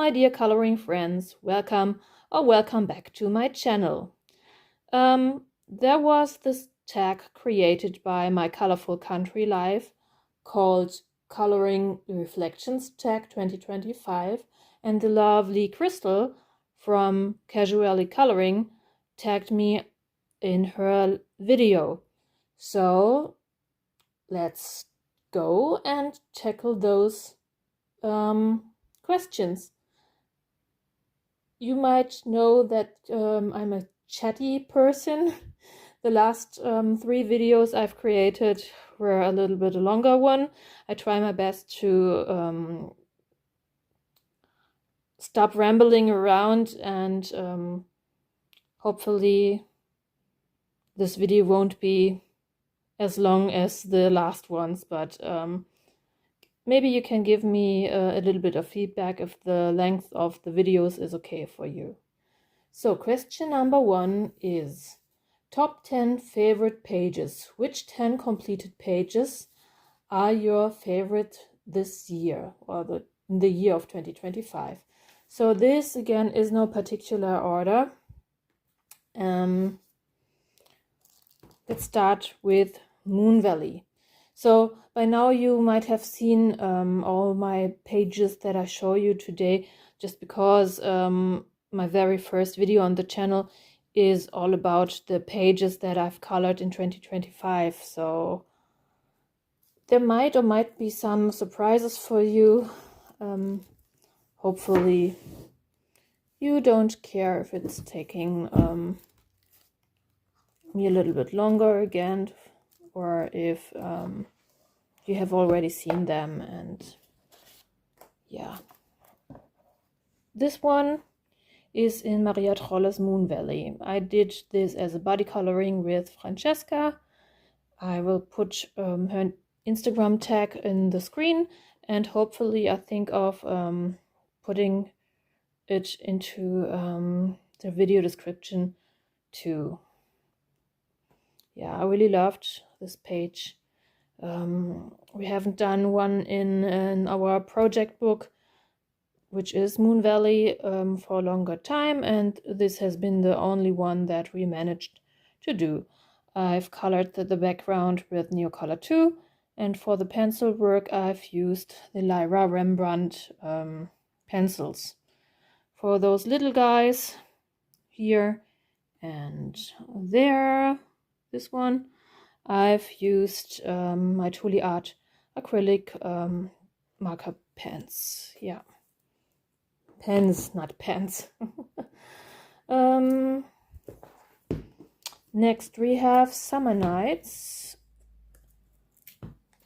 my dear coloring friends, welcome or welcome back to my channel. There was this tag created by my colorful country life called Coloring Reflections Tag 2025, and the lovely Crystal from Casually Coloring tagged me in her video. So let's go and tackle those questions. You might know that I'm a chatty person. The last 3 videos I've created were a little bit a longer one. I try my best to stop rambling around, and hopefully this video won't be as long as the last ones, but maybe you can give me a little bit of feedback if the length of the videos is okay for you. So question number 1 is top 10 favorite pages. Which 10 completed pages are your favorite this year, or in the year of 2025? So this again is no particular order. Let's start with Moon Valley. So by now you might have seen all my pages that I show you today, just because my very first video on the channel is all about the pages that I've colored in 2025. So there might or might be some surprises for you. Hopefully you don't care if it's taking me a little bit longer again, or if you have already seen them. And yeah, this one is in Maria Trolle's Moon Valley. I did this as a body coloring with Francesca. I will put her Instagram tag in the screen, and hopefully I think of putting it into the video description too. Yeah, I really loved this page. We haven't done one in our project book, which is Moon Valley, for a longer time, and this has been the only one that we managed to do. I've colored the background with Neocolor 2, and for the pencil work I've used the Lyra Rembrandt pencils. For those little guys here and there, this one, I've used my Tuli Art acrylic marker pens. Yeah, pens, not pens. Next we have Summer Nights,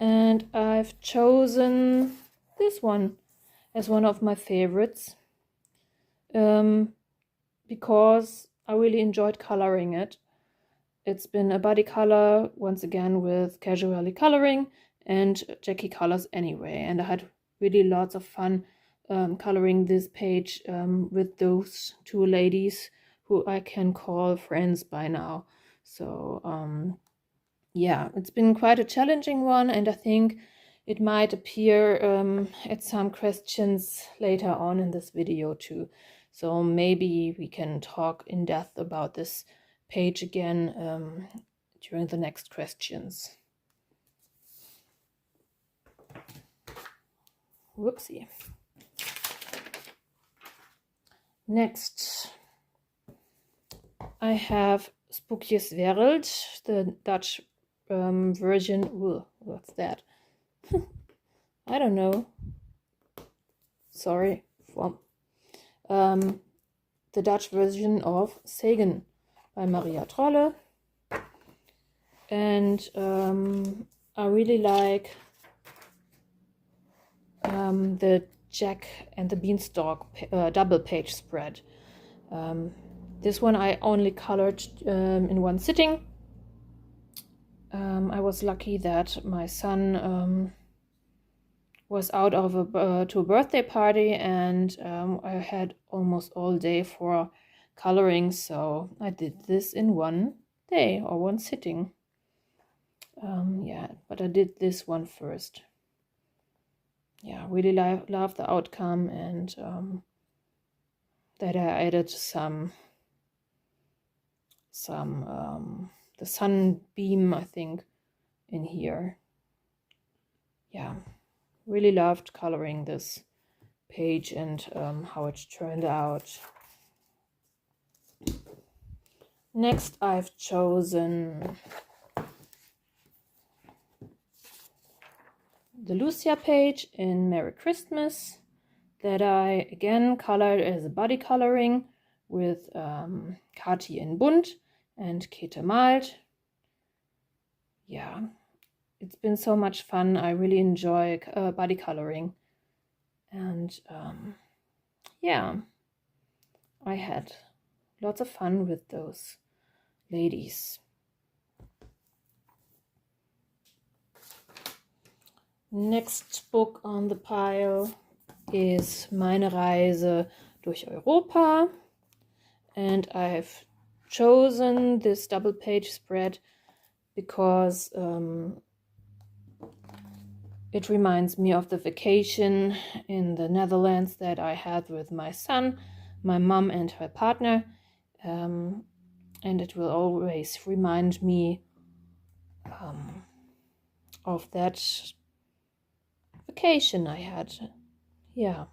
and I've chosen this one as one of my favorites because I really enjoyed coloring it. It's been a body color, once again, with Casually Coloring and Jackie Colors Anyway. And I had really lots of fun coloring this page with those 2 ladies who I can call friends by now. So yeah, it's been quite a challenging one, and I think it might appear at some questions later on in this video too. So maybe we can talk in depth about this page again during the next questions. Whoopsie. Next, I have Spookjes Wereld, the Dutch version. Ooh, what's that? I don't know. Sorry. The Dutch version of Sagan by Maria Trolle. And I really like the Jack and the Beanstalk double page spread. This one I only colored in one sitting. I was lucky that my son was out of to a birthday party, and I had almost all day for coloring, so I did this in one day or one sitting. Yeah, but I did this one first. Yeah, really love the outcome, and that I added the sunbeam, I think, in here. Yeah, really loved coloring this page and how it turned out. Next, I've chosen the Lucia page in Merry Christmas that I again colored as a body coloring with Kati in Bunt and Käthe malt. Yeah, it's been so much fun. I really enjoy body coloring, and yeah, I had lots of fun with those ladies. Next book on the pile is Meine Reise durch Europa, and I've chosen this double page spread because it reminds me of the vacation in the Netherlands that I had with my son, my mom and her partner, and it will always remind me of that vacation I had. Yeah.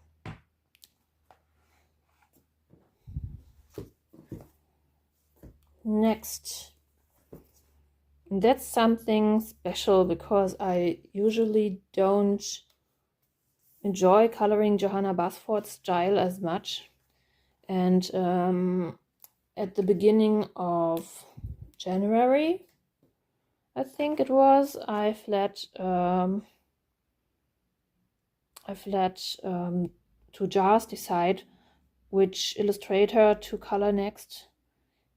Next, that's something special because I usually don't enjoy coloring Johanna Basford's style as much, and at the beginning of January, I think it was, I've let to JARS decide which illustrator to color next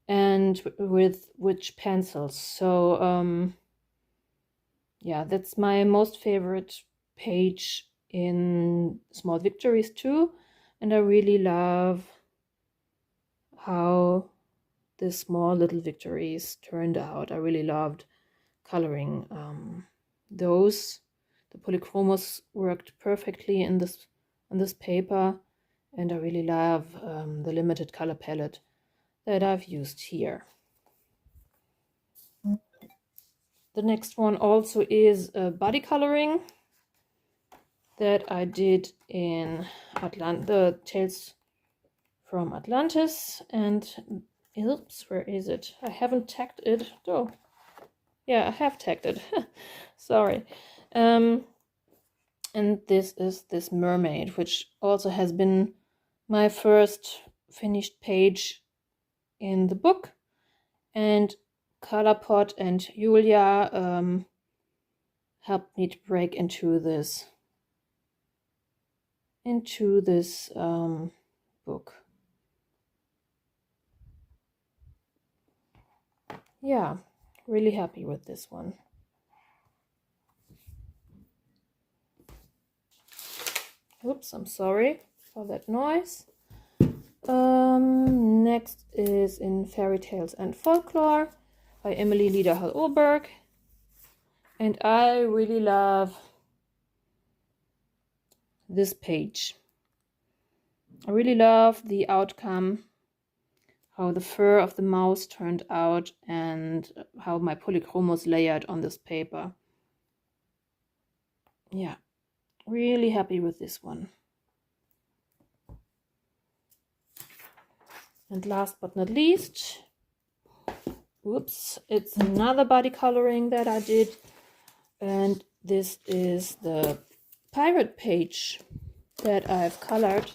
and with which pencils. So yeah, that's my most favorite page in Small Victories too, and I really love how the small little victories turned out. I really loved coloring those. The polychromos worked perfectly on this paper, and I really love the limited color palette that I've used here. The next one also is a body coloring that I did in the Tales from Atlantis, and oops, where is it? I haven't tagged it. Oh, yeah, I have tagged it. Sorry. And this is this mermaid, which also has been my first finished page in the book, and Colorpot and Julia helped me to break into this book. Yeah, really happy with this one. Oops, I'm sorry for that noise. Next is in Fairy Tales and Folklore by Emily Liederhall-Oberg, and I really love this page. I really love the outcome, how the fur of the mouse turned out, and how my polychromos layered on this paper. Yeah, really happy with this one. And last but not least, whoops, it's another body coloring that I did, and this is the pirate page that I've colored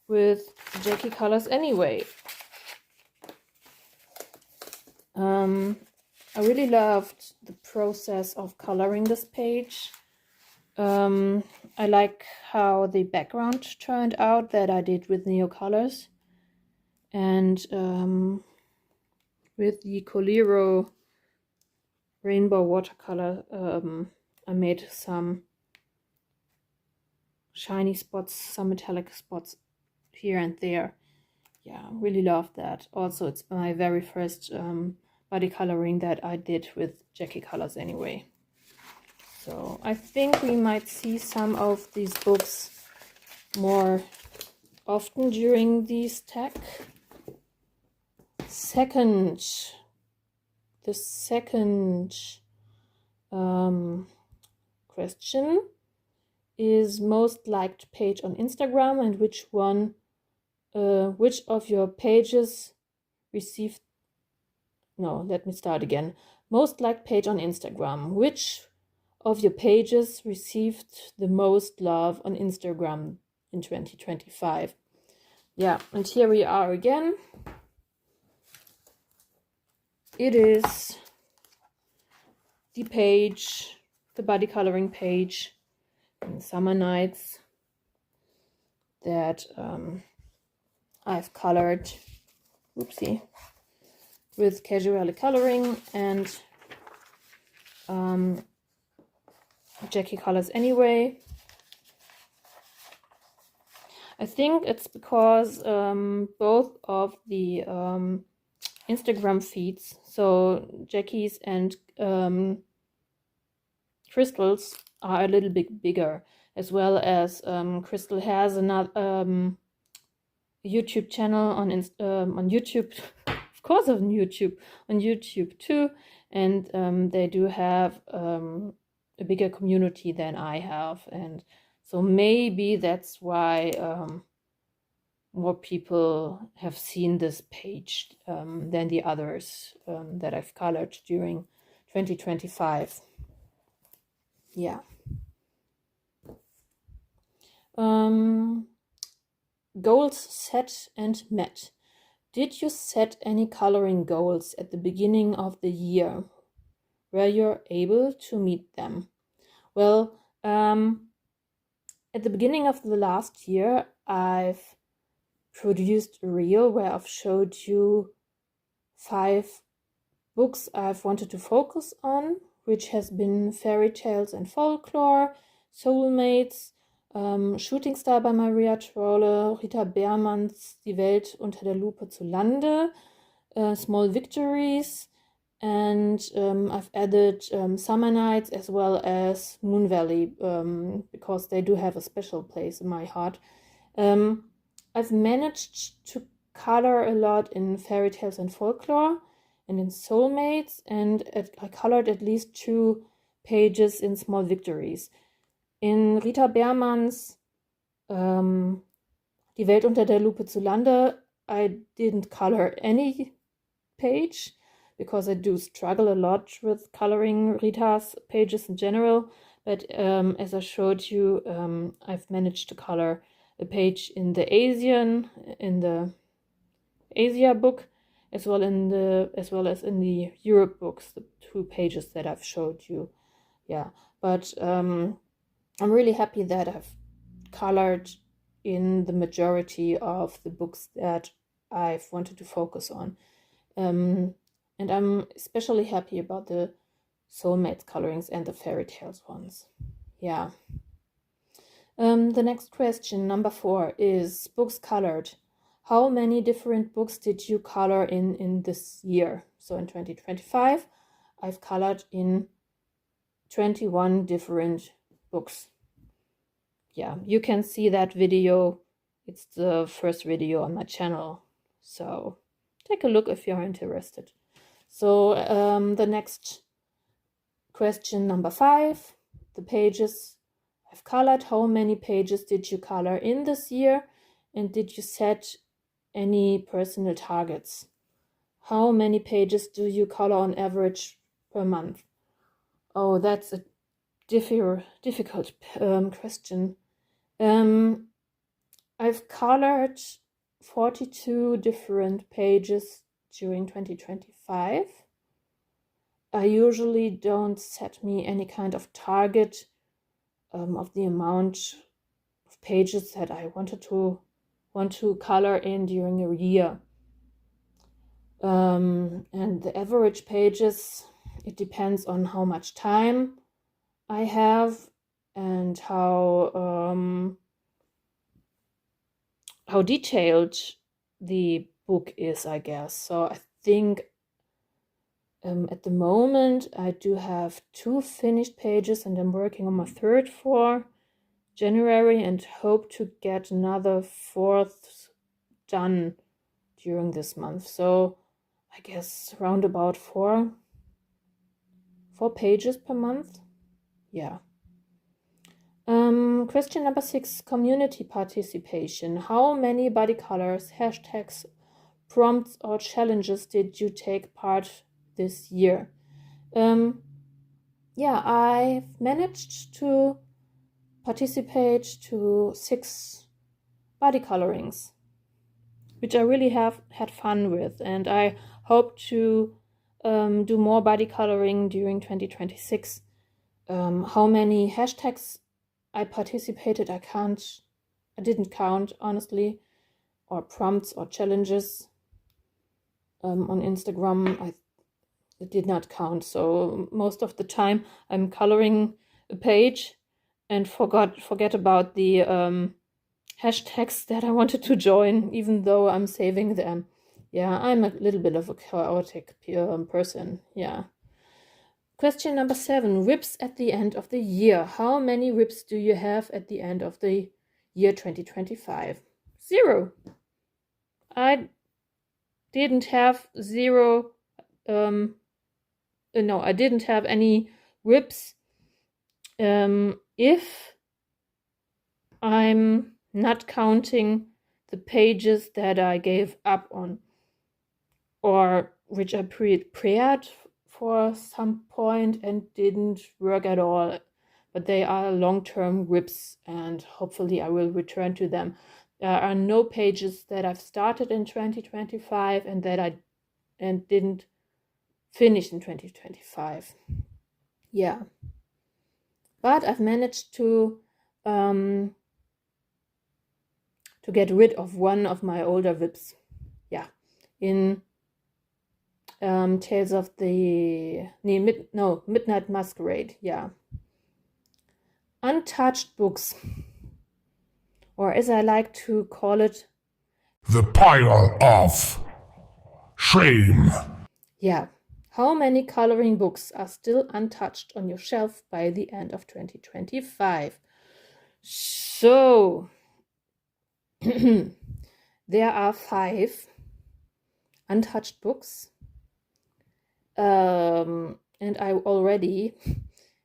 with Jackie Colors Anyway. I really loved the process of coloring this page. I like how the background turned out that I did with Neocolors, and with the Coliro rainbow watercolor I made some shiny spots, some metallic spots here and there. Yeah, really love that. Also, it's my very first body coloring that I did with Jackie Colors Anyway. So I think we might see some of these books more often during these tag. The second question is most liked page on Instagram, and which of your pages received, no, let me start again. Most liked page on Instagram. Which of your pages received the most love on Instagram in 2025? Yeah, and here we are again. It is the page, the body coloring page in Summer Nights that I've colored, oopsie, with casual coloring and Jackie Colors Anyway. I think it's because both of the Instagram feeds, so Jackie's and Crystal's, are a little bit bigger, as well as Crystal has another YouTube channel on YouTube, of course on YouTube too, and they do have a bigger community than I have, and so maybe that's why more people have seen this page than the others that I've colored during 2025. Yeah. Goals set and met. Did you set any coloring goals at the beginning of the year? Were you able to meet them? Well, at the beginning of the last year, I've produced a reel where I've showed you 5 books I've wanted to focus on, which has been Fairy Tales and Folklore, Soulmates, Shooting Star by Maria Trolle, Rita Beermanns Die Welt unter der Lupe zu Lande, Small Victories, and I've added Summer Nights as well as Moon Valley, because they do have a special place in my heart. I've managed to color a lot in Fairy Tales and Folklore and in Soulmates, and I colored at least 2 pages in Small Victories. In Rita Beermanns Die Welt unter der Lupe zu Lande, I didn't color any page because I do struggle a lot with coloring Rita's pages in general, but as I showed you, I've managed to color a page in the Asia book, as well as in the Europe books, the 2 pages that I've showed you. Yeah, but I'm really happy that I've colored in the majority of the books that I've wanted to focus on. And I'm especially happy about the Soulmates colorings and the Fairy Tales ones. Yeah. The next question, number 4, is books colored. How many different books did you color in this year? So in 2025, I've colored in 21 different books. Yeah, you can see that video. It's the first video on my channel, so take a look if you're interested. So the next question, number 5, the pages I've colored. How many pages did you color in this year, and did you set any personal targets? How many pages do you color on average per month? Oh, that's a difficult question. I've colored 42 different pages during 2025. I usually don't set me any kind of target of the amount of pages that I want to color in during a year. And the average pages, it depends on how much time I have and how detailed the book is, I guess. So I think at the moment I do have 2 finished pages, and I'm working on my 3rd for January and hope to get another 4th done during this month. So I guess around about four pages per month. Yeah. Question number 6, community participation. How many body colors, hashtags, prompts or challenges did you take part this year? Yeah, I've managed to participate to 6 body colorings, which I really have had fun with, and I hope to do more body coloring during 2026. How many hashtags I participated, I didn't count, honestly, or prompts or challenges on Instagram. I did not count, so most of the time I'm coloring a page and forget about the hashtags that I wanted to join, even though I'm saving them. Yeah, I'm a little bit of a chaotic person. Yeah. Question number 7, whips at the end of the year. How many whips do you have at the end of the year 2025? 0. I didn't have 0. No, I didn't have any whips. If I'm not counting the pages that I gave up on, or which I prepared for some point and didn't work at all, but they are long-term whips and hopefully I will return to them. There are no pages that I've started in 2025 and that I didn't finish in 2025. Yeah, but I've managed to get rid of one of my older whips. Yeah, in Tales of the Midnight Masquerade. Yeah. Untouched books, or as I like to call it, the pile of shame. Yeah. How many coloring books are still untouched on your shelf by the end of 2025? So there are 5 untouched books. And I already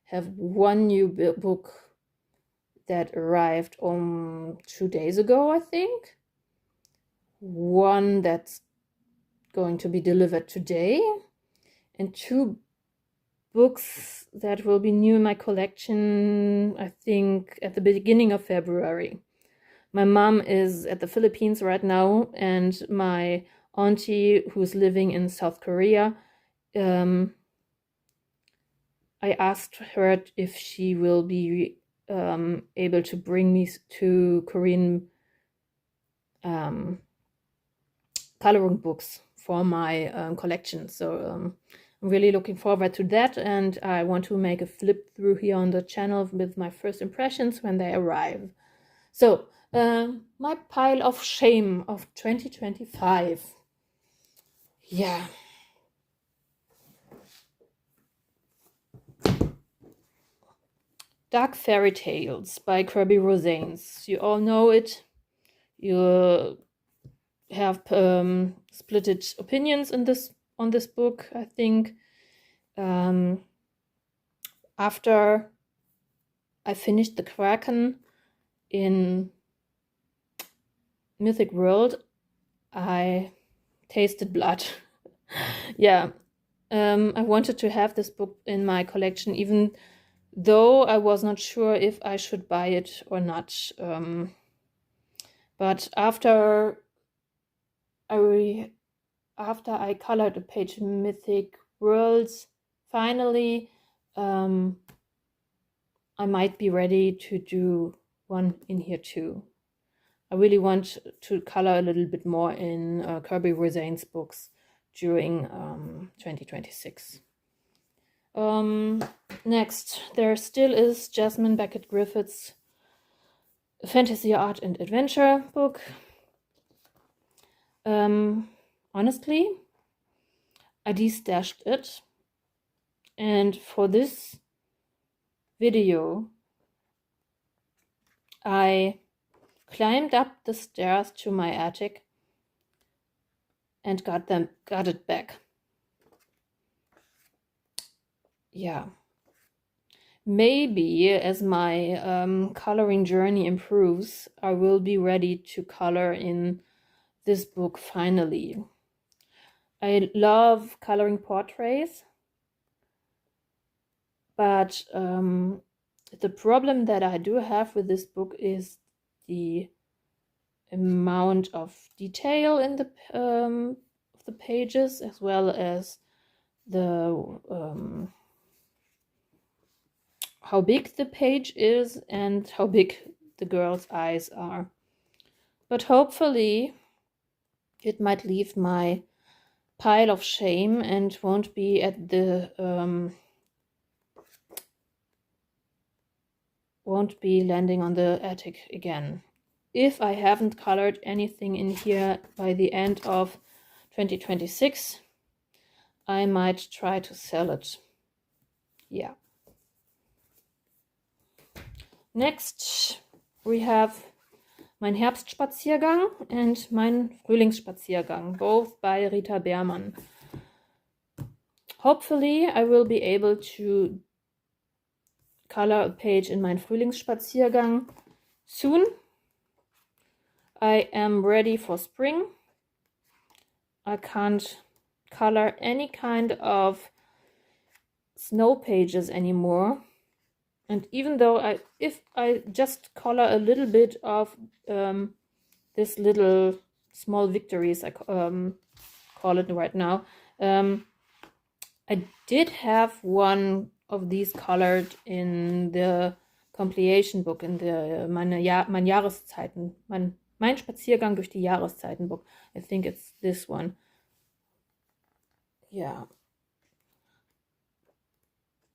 have one new book that arrived 2 days ago, I think. One that's going to be delivered today, and 2 books that will be new in my collection, I think, at the beginning of February. My mom is at the Philippines right now, and my auntie, who's living in South Korea, I asked her if she will be able to bring me 2 Korean coloring books for my collection. So I'm really looking forward to that, and I want to make a flip through here on the channel with my first impressions when they arrive. So my pile of shame of 2025. Yeah. Dark Fairy Tales by Kirby Rosanes. You all know it. You have splitted opinions on this book, I think. After I finished the Kraken in Mythic World, I tasted blood. Yeah, I wanted to have this book in my collection, even though I was not sure if I should buy it or not. But after I colored a page in Mythic Worlds, finally, I might be ready to do one in here too. I really want to color a little bit more in Kirby Rosane's books during 2026. Next, there still is Jasmine Beckett Griffith's Fantasy Art and Adventure book. Honestly, I destashed it, and for this video I climbed up the stairs to my attic and got it back. Yeah. Maybe as my coloring journey improves, I will be ready to color in this book finally. I love coloring portraits, but the problem that I do have with this book is the amount of detail in the pages, as well as the how big the page is and how big the girl's eyes are. But hopefully it might leave my pile of shame and won't be at the won't be landing on the attic again. If I haven't colored anything in here by the end of 2026, I might try to sell it. Yeah. Next, we have Mein Herbstspaziergang and Mein Frühlingsspaziergang, both by Rita Beermann. Hopefully, I will be able to color a page in Mein Frühlingsspaziergang soon. I am ready for spring. I can't color any kind of snow pages anymore. And even though if I just color a little bit of this little small victories, I call it right now, I did have one of these colored in the compilation book, in the mein Jahreszeiten, mein Spaziergang durch die Jahreszeiten book. I think it's this one. Yeah.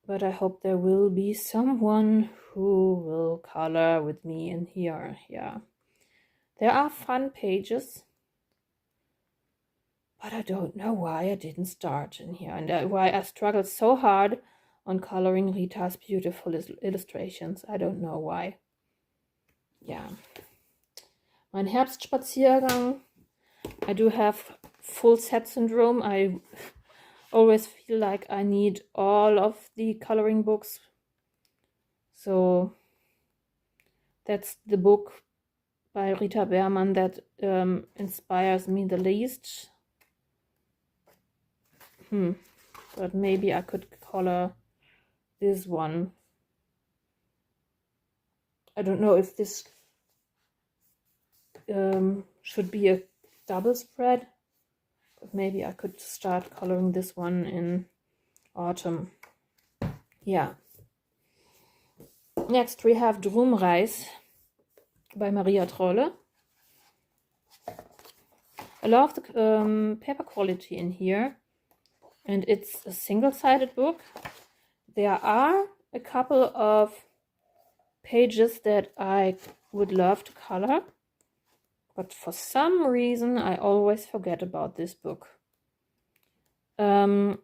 But I hope there will be someone who will color with me in here. Yeah. There are fun pages, but I don't know why I didn't start in here and why I struggled so hard on coloring Rita's beautiful illustrations. I don't know why. Yeah. Mein Herbstspaziergang. I do have full set syndrome. I always feel like I need all of the coloring books. So that's the book by Rita Beermann that inspires me the least. But maybe I could color this one. I don't know if this should be a double spread, but maybe I could start coloring this one in autumn. Yeah. Next we have Drumreis by Maria Trolle. I love the paper quality in here, and it's a single-sided book. There are a couple of pages that I would love to color, but for some reason I always forget about this book. Yeah.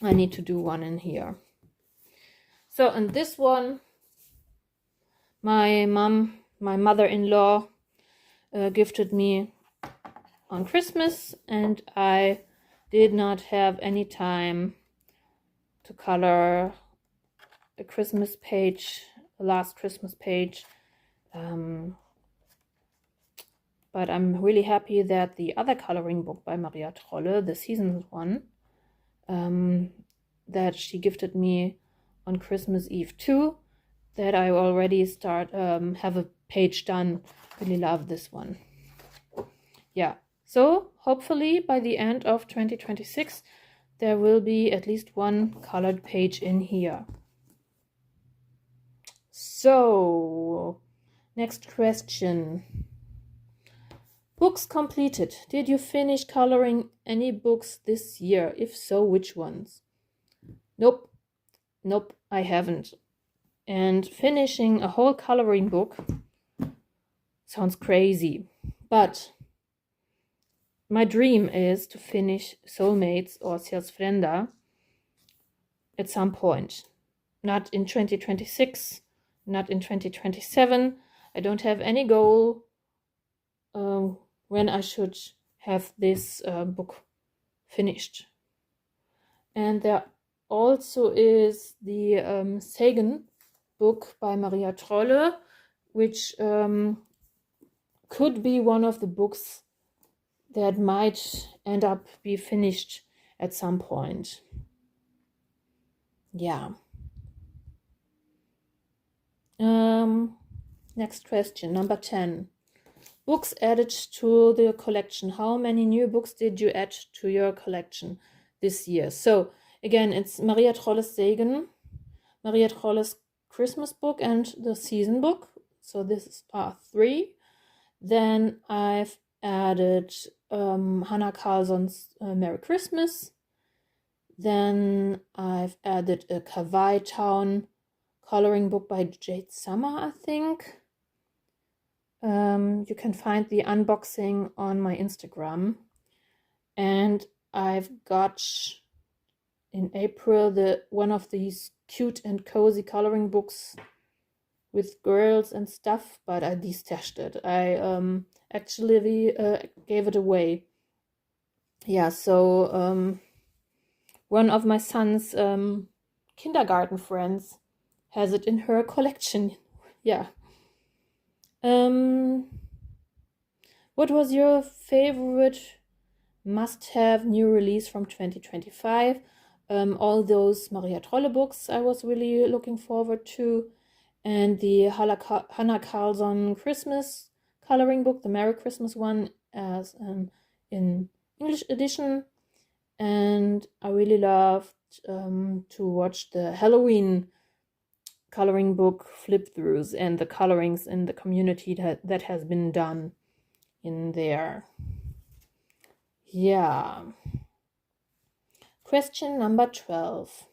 I need to do one in here. So, and this one, my mother-in-law, gifted me on Christmas, and I did not have any time to color a Christmas page, the last Christmas page. But I'm really happy that the other coloring book by Maria Trolle, the season one, that she gifted me on Christmas Eve too, that I already have a page done. Really love this one. Yeah, so hopefully by the end of 2026 there will be at least one colored page in here. So, next question. Books completed. Did you finish coloring any books this year? If so, which ones? Nope, I haven't. And finishing a whole coloring book sounds crazy, but my dream is to finish Soulmates or Sealsfrenda at some point. Not in 2026, not in 2027. I don't have any goal when I should have this book finished. And there also is the Sagan book by Maria Trolle, which could be one of the books that might end up be finished at some point. Yeah. Next question, number 10. Books added to the collection. How many new books did you add to your collection this year? So again, it's Maria Trolle's Segen, Maria Trolle's Christmas book, and the season book. So this are 3. Then I've added Hannah Carlson's Merry Christmas. Then I've added a Kawaii Town coloring book by Jade Summer, I think. You can find the unboxing on my Instagram. And I've got in April one of these cute and cozy coloring books with girls and stuff, but I destashed it. I actually gave it away. Yeah, so one of my son's kindergarten friends has it in her collection. Yeah. What was your favorite must-have new release from 2025? All those Maria Trolle books I was really looking forward to, and the Hannah Carlson Christmas coloring book, the Merry Christmas one, as in English edition. And I really loved to watch the Halloween coloring book flip-throughs and the colorings in the community that has been done in there. Yeah. Question number 12.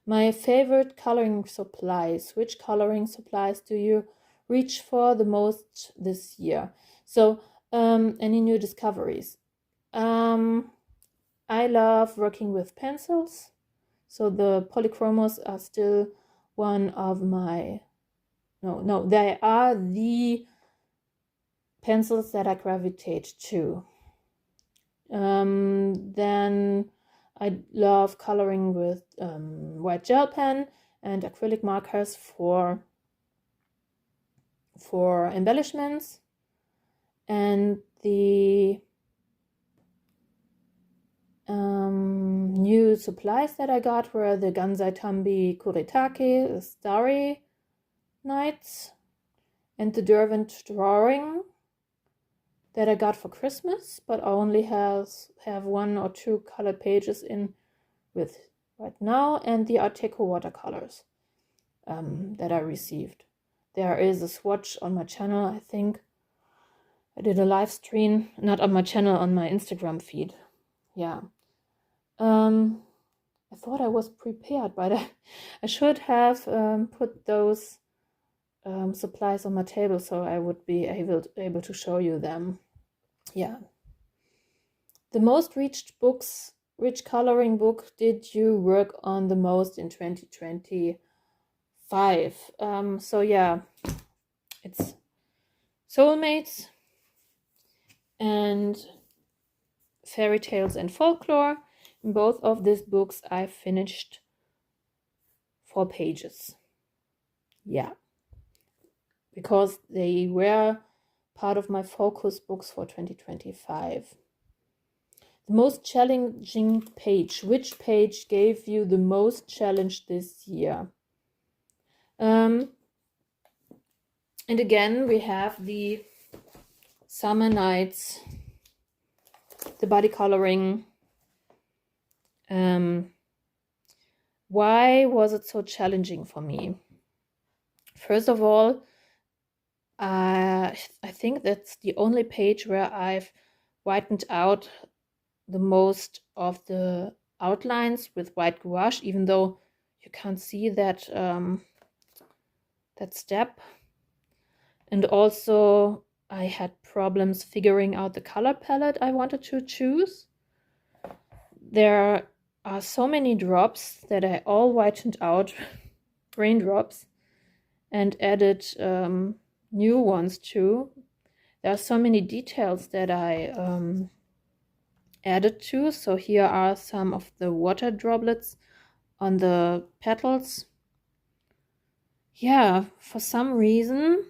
My favorite coloring supplies. Which coloring supplies do you reach for the most this year? So, any new discoveries? I love working with pencils. So the polychromos are still one of my, they are the pencils that I gravitate to. Then I love coloring with white gel pen and acrylic markers for embellishments. And the new supplies that I got were the Gansai Tambi Kuretake Starry Nights and the Derwent Drawing that I got for Christmas, but only have 1 or 2 colored pages in with right now, and the Arteco watercolors that I received. There is a swatch on my channel, I think. I did a live stream, not on my channel, on my Instagram feed. Yeah. I thought I was prepared, but I should have put those supplies on my table so I would be able to show you them. Yeah. The most reached books, which coloring book did you work on the most in 2025? So yeah, it's Soulmates and Fairy Tales and Folklore. In both of these books I finished 4 pages. Yeah. Because they were part of my focus books for 2025. The most challenging page. Which page gave you the most challenge this year? And again, we have the Summer Nights, the body coloring. Why was it so challenging for me? First of all, I think that's the only page where I've whitened out the most of the outlines with white gouache, even though you can't see that that step. And also I had problems figuring out the color palette I wanted to choose. There are so many drops that I all whitened out, raindrops, and added new ones too. There are so many details that I added to. So here are some of the water droplets on the petals. Yeah, for some reason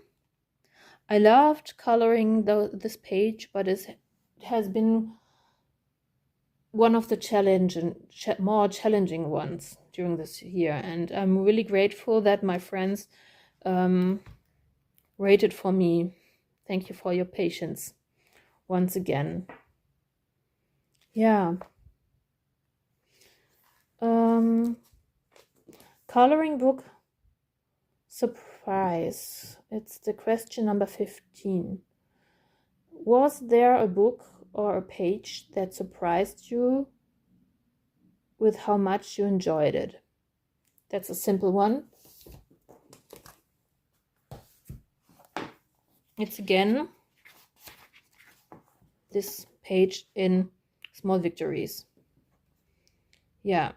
I loved coloring this page, but it has been one of the more challenging ones during this year, and I'm really grateful that my friends rated for me. Thank you for your patience once again. Yeah. Coloring book surprise. It's the question number 15. Was there a book or a page that surprised you with how much you enjoyed it? That's a simple one. It's again this page in Small Victories. Yeah,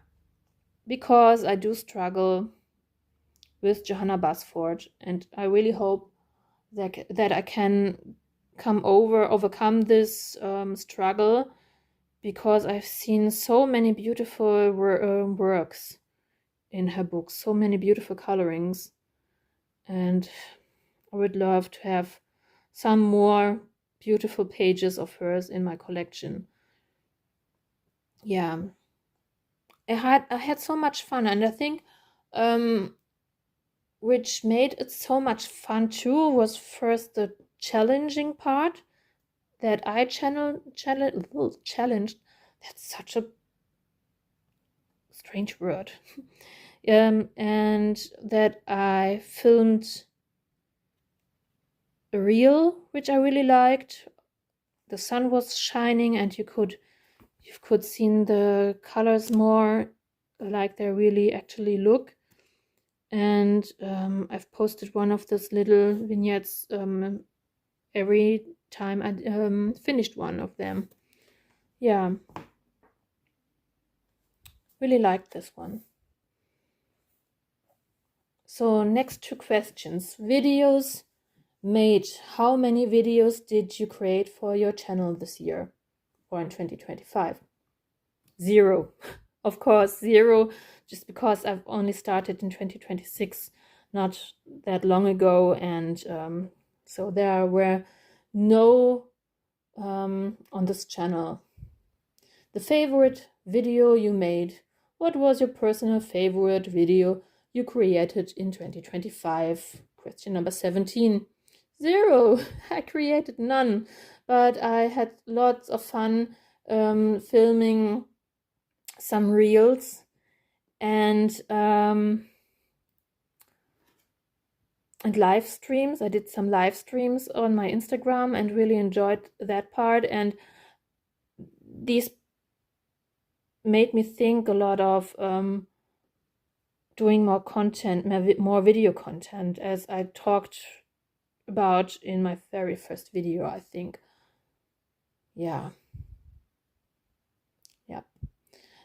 because I do struggle with Johanna Basford, and I really hope that I can overcome this struggle, because I've seen so many beautiful works in her books, so many beautiful colorings, and I would love to have some more beautiful pages of hers in my collection. Yeah, I had so much fun, and I think which made it so much fun too was first the challenging part that I challenged. That's such a strange word. And that I filmed a reel, which I really liked. The sun was shining, and you could see the colors more like they really actually look. And I've posted one of those little vignettes every time I finished one of them. Yeah, really liked this one. So next 2 questions. Videos made. How many videos did you create for your channel this year or in 2025? 0. Of course, 0, just because I've only started in 2026, not that long ago, and so there were no on this channel. The favorite video you made. What was your personal favorite video you created in 2025? Question number 17. 0. I created none, but I had lots of fun filming some reels and live streams. I did some live streams on my Instagram and really enjoyed that part, and these made me think a lot of doing more content, more video content, as I talked about in my very first video, I think. Yeah.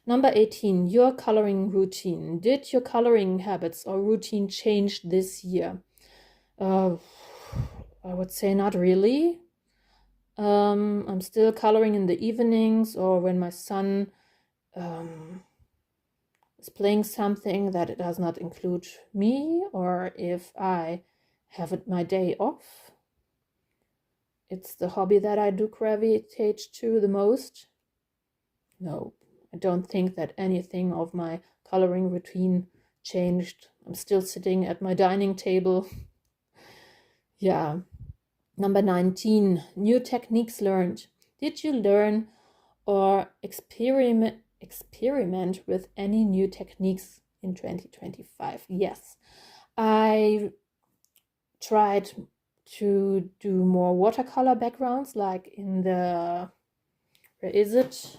Number 18, your coloring routine. Did your coloring habits or routine change this year? I would say not really. I'm still coloring in the evenings, or when my son is playing something that it does not include me, or if I have my day off. It's the hobby that I do gravitate to the most. No, I don't think that anything of my coloring routine changed. I'm still sitting at my dining table. Yeah. Number 19, new techniques learned. Did you learn or experiment with any new techniques in 2025? Yes. I tried to do more watercolor backgrounds, like in the, where is it?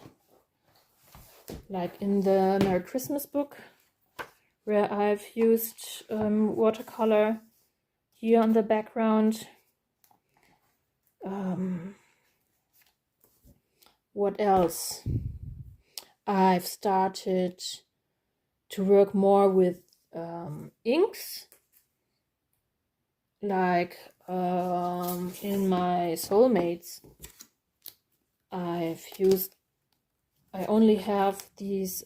Like in the Merry Christmas book, where I've used watercolor here on the background. What else? I've started to work more with inks, like in my Soulmates. I only have these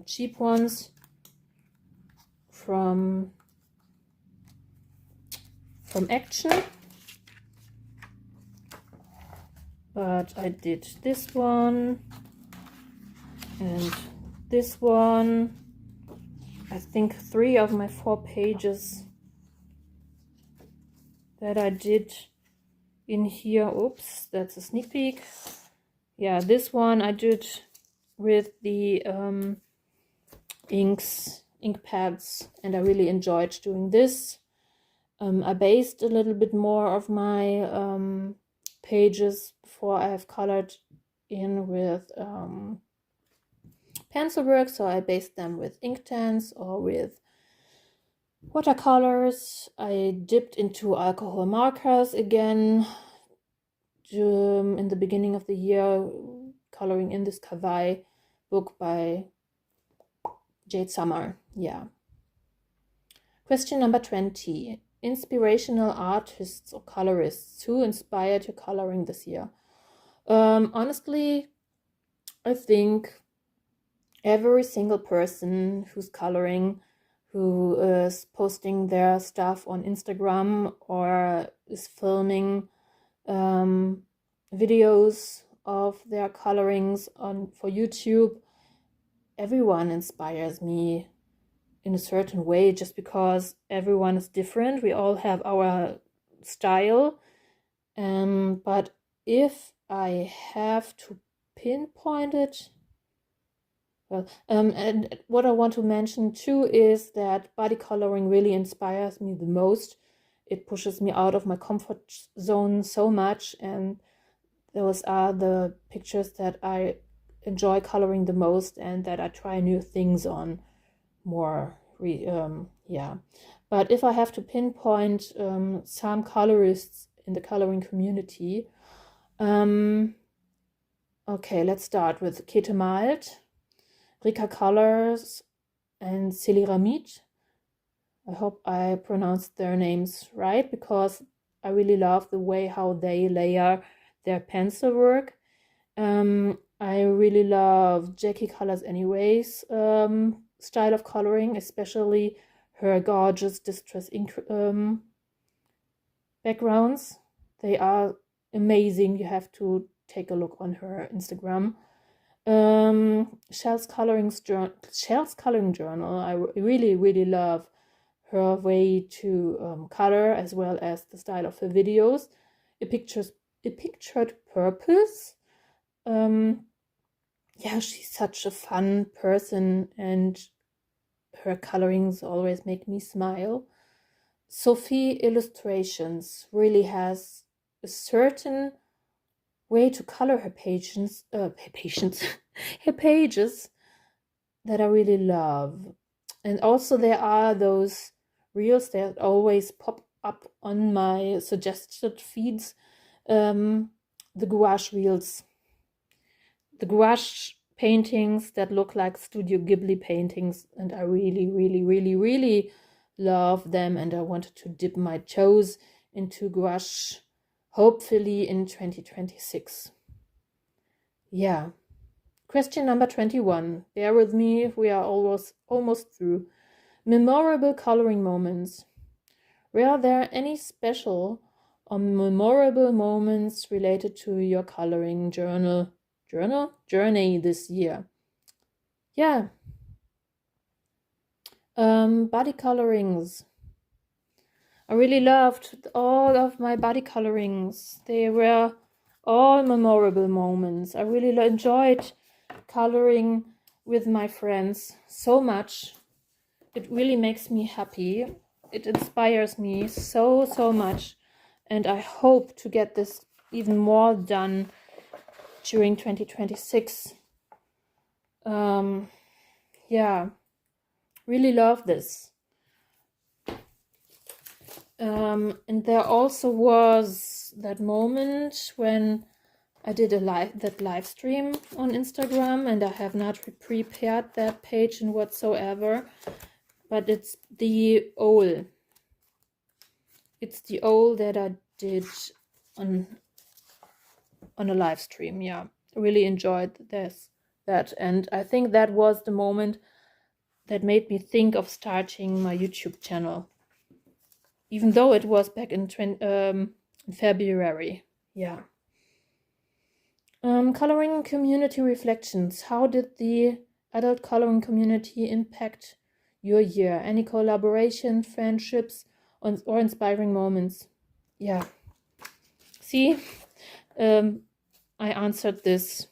cheap ones from Action, but I did this one and this one. I think 3 of my 4 pages that I did in here. Oops, that's a sneak peek. Yeah, this one I did with the ink pads, and I really enjoyed doing this. I based a little bit more of my pages before I have colored in with pencil work, so I based them with Inktense or with watercolors. I dipped into alcohol markers again in the beginning of the year, coloring in this Kawaii book by Jade Summer. Yeah. Question number 20. Inspirational artists or colorists who inspired your coloring this year? Honestly, I think every single person who's coloring, who is posting their stuff on Instagram or is filming videos of their colorings for YouTube, everyone inspires me in a certain way, just because everyone is different. We all have our style. But if I have to pinpoint it, well, and what I want to mention too is that body coloring really inspires me the most. It pushes me out of my comfort zone so much, and those are the pictures that I enjoy coloring the most and that I try new things on more. Yeah. But if I have to pinpoint some colorists in the coloring community, okay, let's start with Kete Malt, Rika Colors, and Celiramid. I hope I pronounced their names right, because I really love the way how they layer their pencil work. I really love Jackie Colors Anyways style of coloring, especially her gorgeous distress ink backgrounds. They are amazing. You have to take a look on her Instagram. Shell's Coloring Journal. I really love her way to color, as well as the style of her videos. A pictured purpose. Yeah, she's such a fun person, and her colorings always make me smile. Sophie Illustrations really has a certain way to color her her pages that I really love. And also there are those reels that always pop up on my suggested feeds, the gouache reels. The gouache paintings that look like Studio Ghibli paintings, and I really love them, and I wanted to dip my toes into gouache, hopefully in 2026. Yeah. Question number 21. Bear with me, we are almost through. Memorable coloring moments. Were there any special or memorable moments related to your coloring journey this year? Yeah. Body colorings. I really loved all of my body colorings. They were all memorable moments. I really enjoyed coloring with my friends so much. It really makes me happy. It inspires me so much, and I hope to get this even more done during 2026. Yeah, really love this. And there also was that moment when I did that live stream on Instagram, and I have not prepared that page and whatsoever, but it's the owl. It's the owl that I did on a live stream. Yeah, really enjoyed that, and I think that was the moment that made me think of starting my YouTube channel, even though it was back in February. Yeah. Coloring community reflections. How did the adult coloring community impact your year? Any collaboration, friendships, or inspiring moments? Yeah. See, I answered this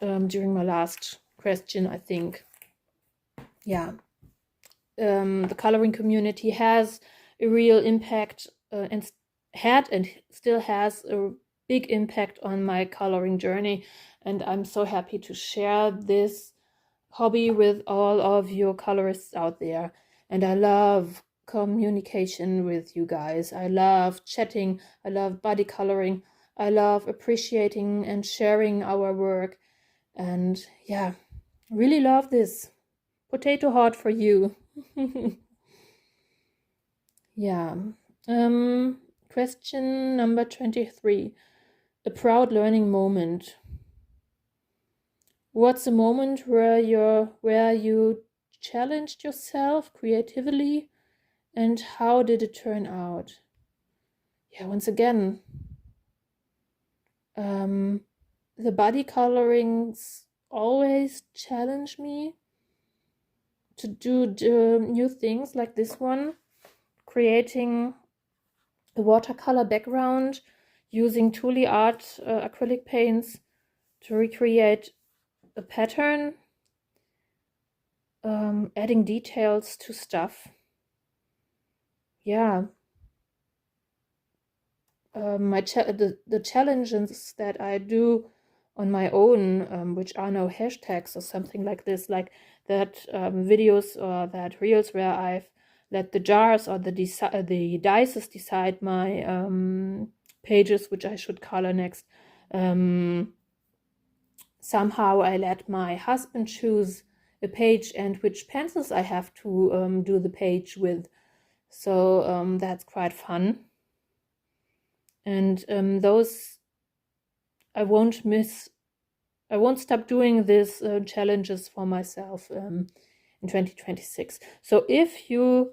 during my last question, I think. Yeah. The coloring community has a real impact and had and still has a big impact on my coloring journey, and I'm so happy to share this hobby with all of your colorists out there. And I love communication with you guys. I love chatting. I love body coloring. I love appreciating and sharing our work. And yeah, really love this. Potato heart for you. Yeah. Question number 23. A proud learning moment. What's a moment where you challenged yourself creatively, and how did it turn out? Yeah, once again, the body colorings always challenge me to do new things, like this one, creating a watercolor background using Tuli Art acrylic paints to recreate a pattern, adding details to stuff. Yeah. The challenges that I do on my own, which are no hashtags or something like this, like that videos or that reels where I've let the jars or the dices decide my pages which I should color next. Somehow I let my husband choose a page and which pencils I have to do the page with. So that's quite fun. And those I won't stop doing these challenges for myself in 2026. So if you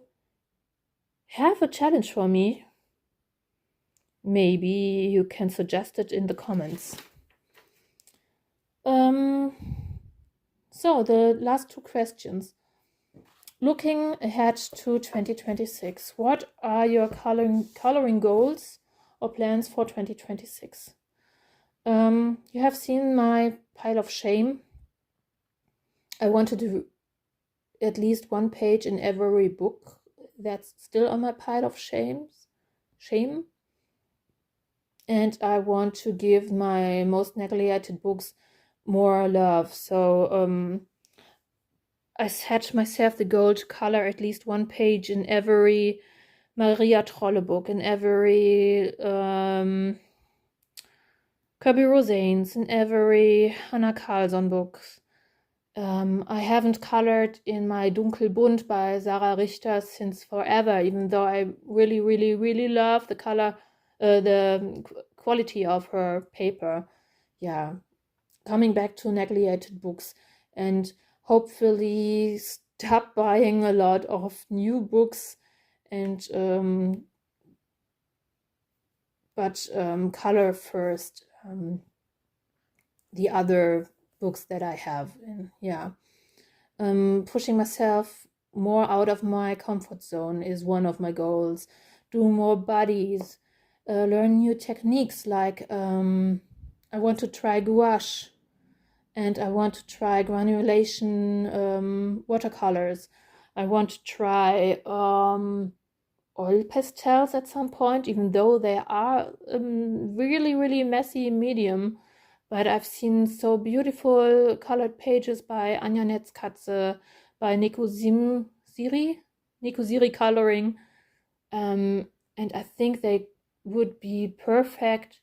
have a challenge for me, maybe you can suggest it in the comments. So the last two questions. Looking ahead to 2026, what are your coloring goals or plans for 2026? You have seen my pile of shame. I want to do at least one page in every book that's still on my pile of shame. And I want to give my most neglected books more love. So I set myself the goal to color at least one page in every Maria Trolle book, in every Kirby Rosanes, in every Hannah Carlson books. I haven't colored in my Dunkelbunt by Sarah Richter since forever, even though I really, really, really love the color, the quality of her paper. Yeah, coming back to neglected books and hopefully stop buying a lot of new books and color first the other books that I have. And yeah, pushing myself more out of my comfort zone is one of my goals. Do more bodies, learn new techniques, like I want to try gouache, and I want to try granulation watercolors. I want to try oil pastels at some point, even though they are really, really messy medium. But I've seen so beautiful colored pages by Anja Netzkatze, by Nico Siri Coloring. And I think they would be perfect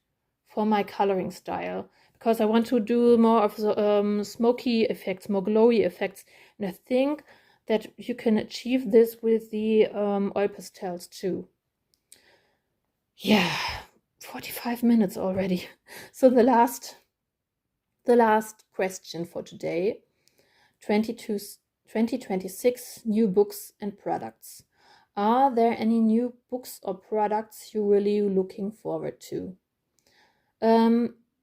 for my coloring style, because I want to do more of the smoky effects, more glowy effects, and I think that you can achieve this with the oil pastels too. Yeah, 45 minutes already. So the last question for today: 2026 new books and products. Are there any new books or products you're really looking forward to?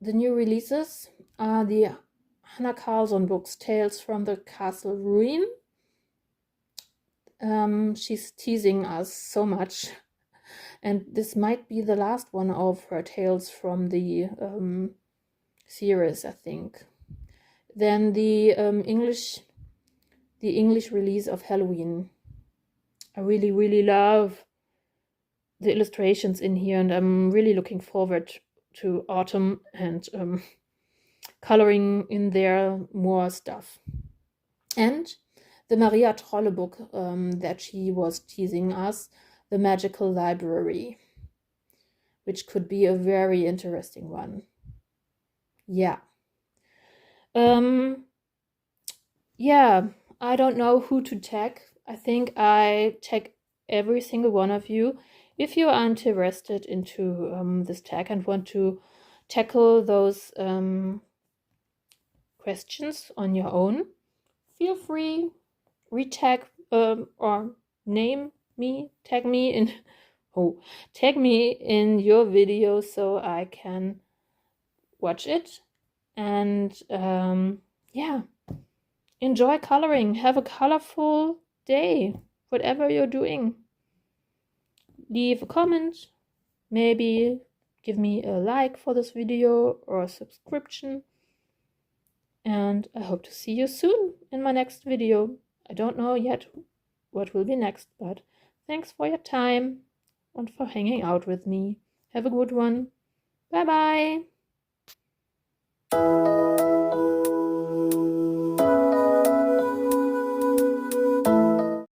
The new releases are the Hannah Carlson books, Tales from the Castle Ruin. She's teasing us so much, and this might be the last one of her tales from the series, I think. Then the English release of Halloween. I really love the illustrations in here, and I'm really looking forward to autumn and coloring in there more stuff. And the Maria Trolle book that she was teasing us, The Magical Library, which could be a very interesting one. Yeah. Yeah, I don't know who to tag. I think I tag every single one of you. If you are interested into this tag and want to tackle those questions on your own, feel free, retag or tag me in your video so I can watch it. And yeah, enjoy coloring. Have a colorful day, whatever you're doing. Leave a comment, maybe give me a like for this video or a subscription. And I hope to see you soon in my next video. I don't know yet what will be next, but thanks for your time and for hanging out with me. Have a good one. Bye bye.